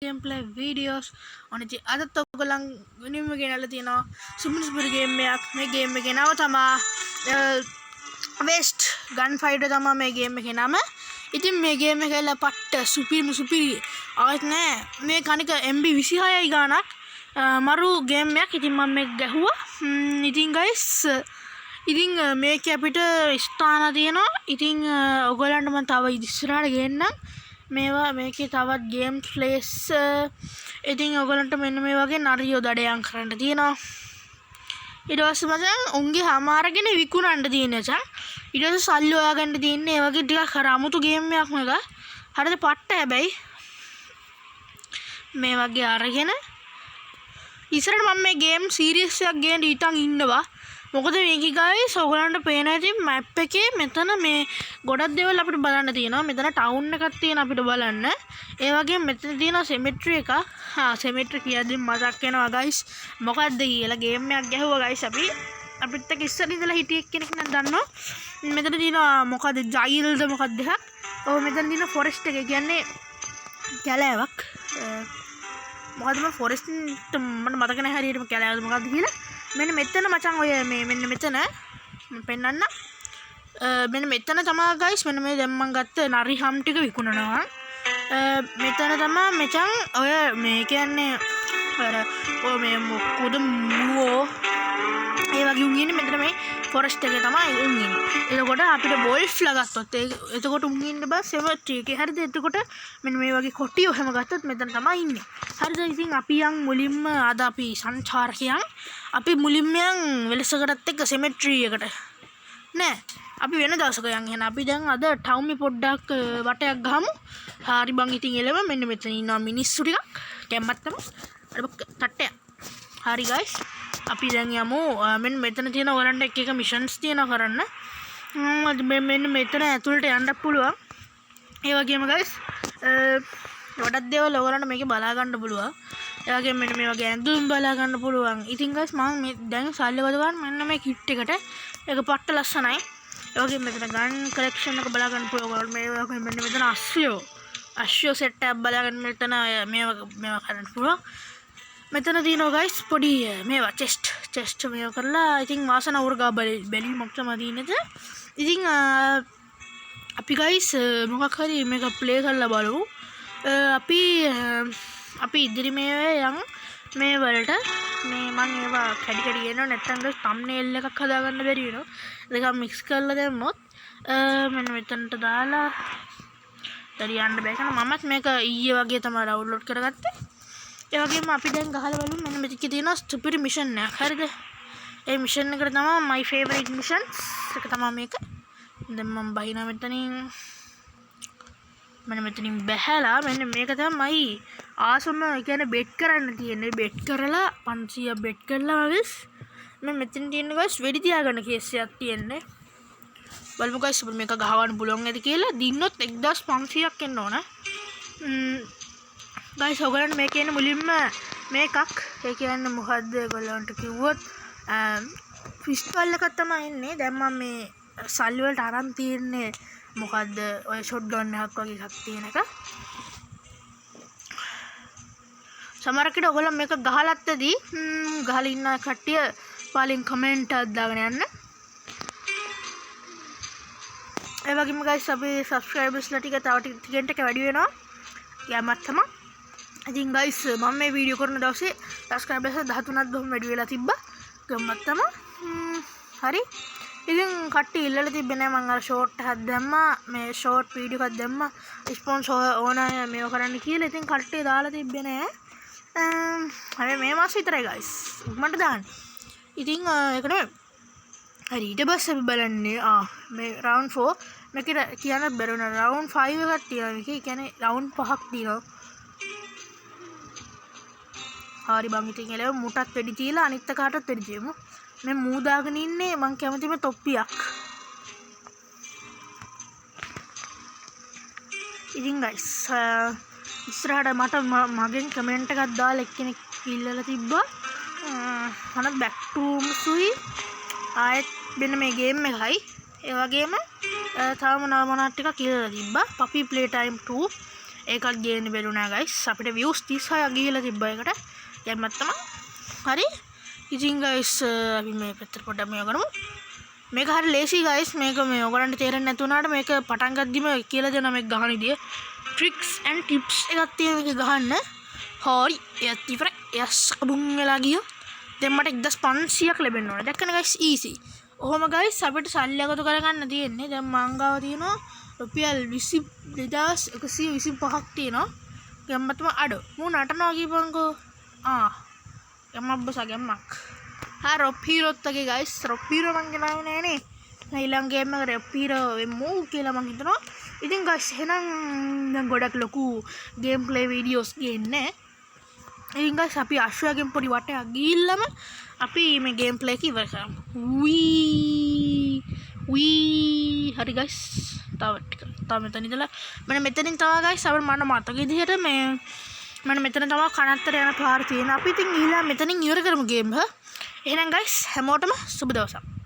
gameplay videos on the other togolang winning again Latino Simmonsbury game me game again out west gunfighter tama me game එක නම ඉතින් මේ game එක ඇල පට්ට සුපිරි ආවත් නෑ මේ කණික MB 26යි ගානක් මරු game එකක් ඉතින් මම මේක ගැහුවා ඉතින් guys ඉතින් මේක අපිට ස්ථාන තියෙනවා ඉතින් ඔයගොල්ලන්ට මම තව ඉස්සරහට ගේන්නම් මේවා මේකේ තවත් ගේම් ප්ලේස් ඉතින් ඔයගොල්ලන්ට මෙන්න මේ වගේ නරියෝ දඩයන් කරන්න තියෙනවා ඊට පස්සේ මචං උන්ගේ හැම අරගෙන විකුණන්න තියෙන මචං ඊට පස්සේ සල්ලි හොයාගන්න තියෙන්නේ ඒ වගේ ටිකක් අර අමුතු ගේම් එකක් මේක හරිද පට්ට හැබැයි මේ වගේ අරගෙන ඉස්සරට මම මේ ගේම් සීරීස් එකක් ගේන්න ඊටන් ඉන්නවා මොකද මේකේ guys ඔයගලන්ට පේන ඇති මැප් එකේ මෙතන මේ ගොඩක් දේවල් අපිට බලන්න තියෙනවා මෙතන ටවුන් එකක් තියෙන අපිට බලන්න ඒ වගේම මෙතන තියෙන සෙමෙට්‍රි එක සෙමෙට්‍රි කියද්දි මතක් වෙනවා guys මොකද්ද කියලා ගේම් එකක් ගැහුවා guys අපිත් එක්ක ඉස්සර ඉඳලා හිටිය කෙනෙක් නම් දන්නවා මෙතන තියෙනවා මොකද ජයිල්ද මොකක්ද එකක් ඔව් මෙතන තියෙන ෆොරෙස්ට් එක කියන්නේ කැලෑවක් මොකද මම ෆොරෙස්ට් මට මතක නැහැ හරියටම කැලෑවද මොකක්ද කියලා මෙන්න මෙතන මචං ඔය මේ මෙන්න මෙතන මම පෙන්නන්න මෙන්න මෙතන තමයි guys මෙන්න මේ දැන් මම ගත්ත නරි හම් ටික විකුණනවා මෙතන තමයි මචං ඔය මේ කියන්නේ අර ඔය මේ මොකද මුවෝ ඒ වගේ උන් ඉන්නේ මෙතන මේ ෆොරෙස්ට් එකේ තමයි උන් ඉන්නේ එතකොට අපිට වොල්ෆ්ලා ගත්තොත් එතකොට උන් ඉන්නේ බස් සෙමෙට්‍රි එකේ හරිද එතකොට මෙන්න මේ වගේ කොටියෝ හැම ගත්තොත් මෙතන තමයි ඉන්නේ හරිද ඉතින් අපි යන් මුලින්ම අද අපි සංචාරකයන් අපි මුලින්ම යන් වෙලසකටත් එක්ක සෙමෙට්‍රි එකට නෑ අපි වෙන දවසක යන් එහෙනම් අපි දැන් අද ටවුන් පොඩ්ඩක් වටයක් ගහමු හරි බං ඉතින් එළම මෙන්න මෙතන ඉන්නවා මිනිස්සු ටිකක් කැම්මත් තමයි අර තට්ටය හරි guys අපි දැන් යමු මෙන්න මෙතන තියෙන ඔයගලන්ට එක එක මිෂන්ස් තියෙනවා කරන්න මෙන්න මෙතන ඇතුළට යන්න පුළුවන් ඒ වගේම guys ගොඩක් දේවල් ඔයගලන්ට මේකේ බලා ගන්න පුළුවන් ඒ වගේම මෙන්න මේ වගේ ඇඳුම් බලා ගන්න පුළුවන් ඉතින් guys මම මේ දැන් සල්ලි වද ගන්න මෙන්න මේ කිට් එකට ඒක පට්ට ලස්සනයි ඒ වගේම මෙතන ගන් කලෙක්ෂන් එක බලා ගන්න පුළුවන් මේ වගේ මෙන්න මෙතන අශ්වෝ සෙට් එකක් බලා ගන්න මෙතන මේවා කරන්න පුළුවන් මෙතන තියෙනවා guys පොඩි මේවා චෙස්ට් මේවා කරලා ඉතින් වාසන උර්ගා බැලීමක් තමයි තියෙන්නේ ඉතින් අපි guys මොකක් හරි මේක ප්ලේ කරලා බලමු අපි ඉදිරි මේවේ යන් මේ වලට මේ මම ඒවා කැඩි කියනවා නැත්නම් thumbnail එකක් හදාගන්න බැරි වෙනවා දෙකක් mix කරලා දැම්මොත් මෙන්න මෙතනට දාලා හරියන්න බෑ කියන මමත් මේක ඊයේ වගේ තමයි ඩවුන්ලෝඩ් කරගත්තේ ඒ වගේම අපි දැන් ගහලා බලමු මෙන්න මෙතන තියෙනවා ස්ටුපිඩ් මිෂන් එකක් හරිද ඒ මිෂන් එකට තමයි my favorite missions එක තමයි මේක දැන් මම බහිනා මෙතනින් බැහැලා මෙන්න මේක තමයි ආසම කියන්නේ බෙට් කරන්න තියෙන්නේ බෙට් කරලා 500 බෙට් කරලා වගේ මම මෙතන තියෙන guys වෙඩි තියාගන්න කේස් එකක් තියෙන්නේ බලමු guys මේක ගහවන්න පුළුවන් ඇති කියලා දින්නොත් 1500ක් එන්න ඕන guys ඔයගලන්ට මේක එන්නේ මුලින්ම මේකක් ඒ කියන්නේ මොකද්ද ඔයගලන්ට කිව්වොත් ෆිස්ටල් එකක් තමයි එන්නේ දැන් මම මේ සල්ලි වලට අරන් තියන්නේ මොකද්ද ඔය ෂොට් ගන් එකක් වගේ එකක් තියෙන එක සමහරකට ඔයගොල්ලෝ මේක ගහලත් ඇති ගහලා ඉන්න කට්ටිය පාලින් කමෙන්ට් එකක් දාගෙන යන්න ඒ වගේම guys අපි සබ්ස්ක්‍රයිබර්ස්ලා ටික තව ටික වැඩි වෙනවා යමත් තමයි ඉතින් guys මම මේ වීඩියෝ කරන දවසේ සබ්ස්ක්‍රයිබර්ස් 13ක් බොහොම වැඩි වෙලා තිබ්බා ගමත් තමයි හරි ඉතින් කට්ටිය ඉල්ලලා තිබ්බේ නෑ මම අර ෂෝට් එකක් දැම්මා මේ ෂෝට් වීඩියෝ එකක් දැම්මා ස්පොන්ස් ඕන අය මේව කරන්න කියලා ඉතින් කට්ටිය දාලා තිබ්බේ නෑ හරි මේ මාස විතරයි guys මට දාන්න ඉතින් ඒක නෙමෙයි හරි ඊට පස්සේ අපි බලන්නේ මේ රවුන්ඩ් 4 මේක කියන්න බැරි වුණා රවුන්ඩ් 5 එකක් තියෙනවා මේක කියන්නේ රවුන්ඩ් 5ක් තියෙනවා හරි බං ඉතින් එළව මුටත් වෙඩි තියලා අනිත් කාටත් වෙඩි තියමු මේ මූ දාගෙන ඉන්නේ මං කැමතිම තොප්පියක් ඉතින් guys ඉස්සරහට මට මගෙන් කමෙන්ට් එකක් දාලා එක්කෙනෙක් ඉල්ලලා තිබ්බා අනත් බෑක් ටු සුයි ආයෙත් මෙන්න මේ ගේම් එකයි ඒ වගේම තව මොනවා ටිකක් ඉල්ලලා තිබ්බා puppy play time 2 ඒකත් ගේන්න බැරුණා ගයිස්. අපිට views 36ක් ගිහිලා තිබ්බ එකට. ගැම්මක් තමයි. හරි. ඉතින් ගයිස් අපි මේ පැත්තට පොඩ්ඩක් මේව කරමු. මේක හරි ලේසි ගයිස්. මේක මේ ඔයගලන්ට තේරෙන්නේ නැති වුණාට මේක පටන් ගද්දිම කියලා දෙනවා මේක ගහන විදිය. tricks and tips එකක් තියෙන මේක ගහන්න. හරි. එයත් ඉවරයි. යස් කබුම් වෙලා ගියා. දැන් මට 1500ක් ලැබෙන්න ඕනේ. දැක්කනේ ගයිස් easy. ඔහොම ගයිස් අපිට සල්ලි එකතු කරගන්න තියෙන්නේ. දැන් මං ගාව තියෙනවා රුපියල් 20125ක් තියෙනවා. ගැම්මතම අඩ. මූ නටනවා කියපන්කෝ. ගැම්මක් බස ගැම්මක්. රොප් හීරෝත් වගේ ගයිස්. රොප් හීරෝ මං ගෙනාවේ නෑනේ. ඊළඟ ගේම් එක රොප් හීරෝ වෙමු කියලා මං හිතනවා. ඉතින් ගයිස් එහෙනම් දැන් ගොඩක් ලොකු ගේම් ප්ලේ වීඩියෝස් ගේන්නේ. ඉතින් ගයිස් අපි අශ්වයාගෙන් පොඩි වටයක් ගිහිල්ලාම අපි මේ ගේම් ප්ලේ එක ඉවර කරමු. වී හරි ගයිස්. තව මෙතන ඉඳලා මම මෙතනින් තව ගයිස් අපේ මට මතක විදිහට මේ මම මෙතන තව කනත්තර යන පාර තියෙනවා. අපි ඉතින් ගිහිල්ලා මෙතනින් ඉවර කරමු ගේම් එක. එහෙනම් ගයිස් හැමෝටම සුබ දවසක්.